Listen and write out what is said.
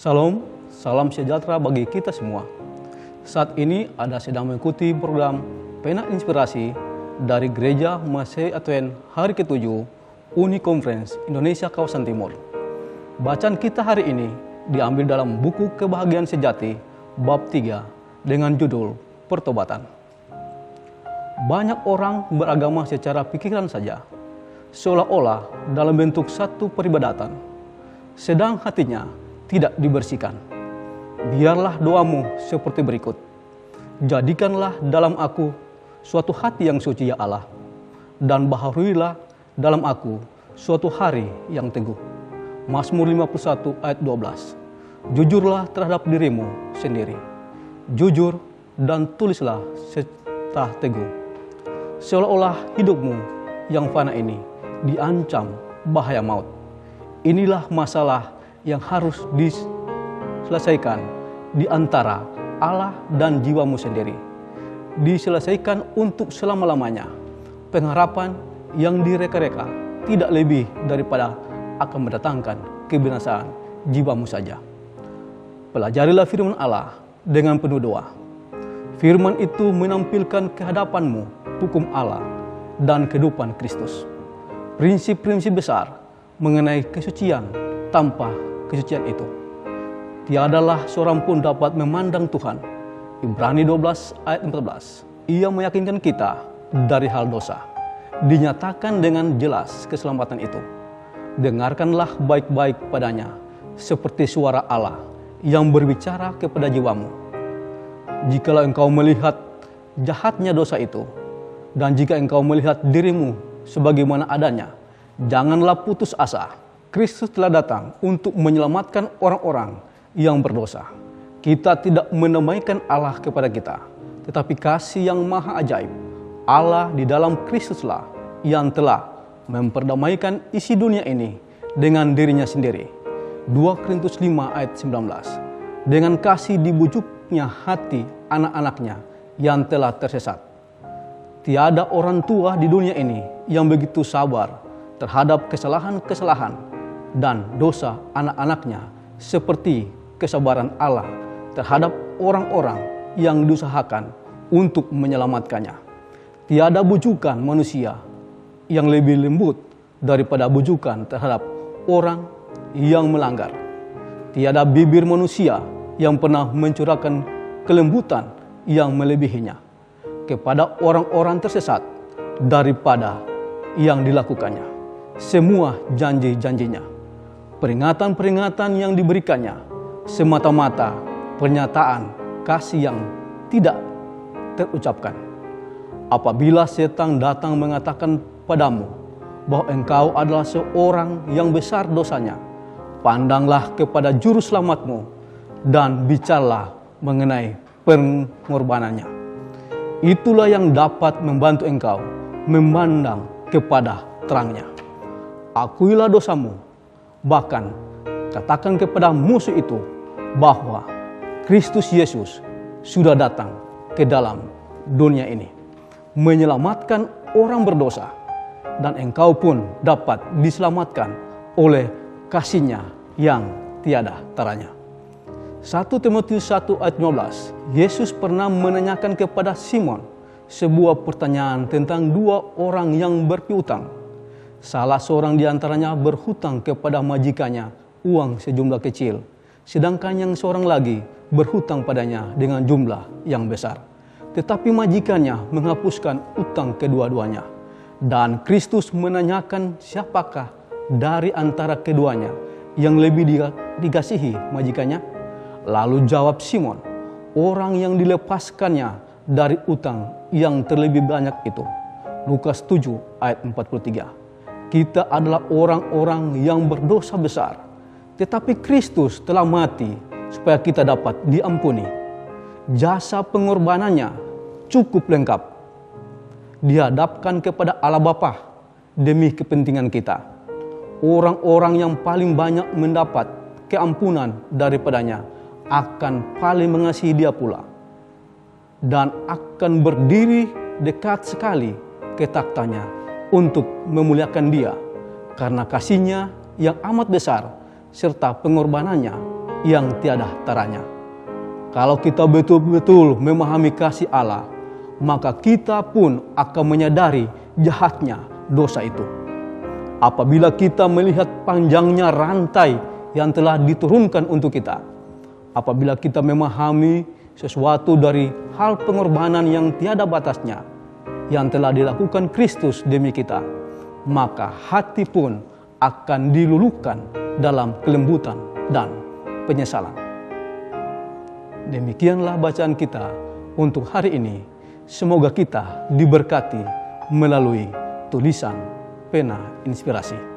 Salam, salam sejahtera bagi kita semua. Saat ini Anda sedang mengikuti program Pena Inspirasi dari Gereja Masehi Advent hari ke-7 Uni Conference Indonesia Kawasan Timur. Bacaan kita hari ini diambil dalam buku Kebahagiaan Sejati bab 3 dengan judul Pertobatan. Banyak orang beragama secara pikiran saja, seolah-olah dalam bentuk satu peribadatan, sedang hatinya tidak dibersihkan. Biarlah doamu seperti berikut. Jadikanlah dalam aku suatu hati yang suci ya Allah, dan baharuilah dalam aku suatu hari yang teguh. Mazmur 51 ayat 12. Jujurlah terhadap dirimu sendiri. Jujur dan tulislah serta teguh. Seolah-olah hidupmu yang fana ini diancam bahaya maut. Inilah masalah yang harus diselesaikan di antara Allah dan jiwamu sendiri. Diselesaikan untuk selama-lamanya. Pengharapan yang direka-reka tidak lebih daripada akan mendatangkan kebinasaan jiwamu saja. Pelajarilah firman Allah dengan penuh doa. Firman itu menampilkan kehadapanmu hukum Allah dan kehidupan Kristus. Prinsip-prinsip besar mengenai kesucian tanpa kesucian itu. Tiadalah seorang pun dapat memandang Tuhan. Ibrani 12 ayat 14. Ia meyakinkan kita dari hal dosa. Dinyatakan dengan jelas keselamatan itu. Dengarkanlah baik-baik padanya, seperti suara Allah yang berbicara kepada jiwamu. Jikalau engkau melihat jahatnya dosa itu, dan jika engkau melihat dirimu sebagaimana adanya, janganlah putus asa. Kristus telah datang untuk menyelamatkan orang-orang yang berdosa. Kita tidak menamaikan Allah kepada kita, tetapi kasih yang maha ajaib, Allah di dalam Kristuslah yang telah memperdamaikan isi dunia ini dengan dirinya sendiri. 2 Korintus 5 ayat 19. Dengan kasih dibujuknya hati anak-anaknya yang telah tersesat. Tiada orang tua di dunia ini yang begitu sabar terhadap kesalahan-kesalahan dan dosa anak-anaknya seperti kesabaran Allah terhadap orang-orang yang diusahakan untuk menyelamatkannya. Tiada bujukan manusia yang lebih lembut daripada bujukan terhadap orang yang melanggar. Tiada bibir manusia yang pernah mencurahkan kelembutan yang melebihinya kepada orang-orang tersesat daripada yang dilakukannya. Semua janji-janjinya, peringatan-peringatan yang diberikannya, semata-mata pernyataan kasih yang tidak terucapkan. Apabila setan datang mengatakan padamu bahwa engkau adalah seorang yang besar dosanya, pandanglah kepada juru selamatmu dan bicaralah mengenai pengorbanannya. Itulah yang dapat membantu engkau memandang kepada terangnya. Akuilah dosamu, bahkan katakan kepada musuh itu bahwa Kristus Yesus sudah datang ke dalam dunia ini, menyelamatkan orang berdosa, dan engkau pun dapat diselamatkan oleh kasih-Nya yang tiada taranya. 1 Timotius 1 ayat 15. Yesus pernah menanyakan kepada Simon sebuah pertanyaan tentang dua orang yang berpiutang. Salah seorang di antaranya berhutang kepada majikannya uang sejumlah kecil, sedangkan yang seorang lagi berhutang padanya dengan jumlah yang besar. Tetapi majikannya menghapuskan utang kedua-duanya. Dan Kristus menanyakan siapakah dari antara keduanya yang lebih dikasihi majikannya? Lalu jawab Simon, orang yang dilepaskannya dari utang yang terlebih banyak itu. Lukas 7 ayat 43. Kita adalah orang-orang yang berdosa besar, tetapi Kristus telah mati supaya kita dapat diampuni. Jasa pengorbanannya cukup lengkap. Dihadapkan kepada Allah Bapa demi kepentingan kita. Orang-orang yang paling banyak mendapat keampunan daripadanya akan paling mengasihi Dia pula, dan akan berdiri dekat sekali ke taktanya untuk memuliakan Dia karena kasih-Nya yang amat besar serta pengorbanannya yang tiada taranya. Kalau kita betul-betul memahami kasih Allah, maka kita pun akan menyadari jahatnya dosa itu. Apabila kita melihat panjangnya rantai yang telah diturunkan untuk kita, apabila kita memahami sesuatu dari hal pengorbanan yang tiada batasnya, yang telah dilakukan Kristus demi kita, maka hati pun akan diluluhkan dalam kelembutan dan penyesalan. Demikianlah bacaan kita untuk hari ini. Semoga kita diberkati melalui tulisan Pena Inspirasi.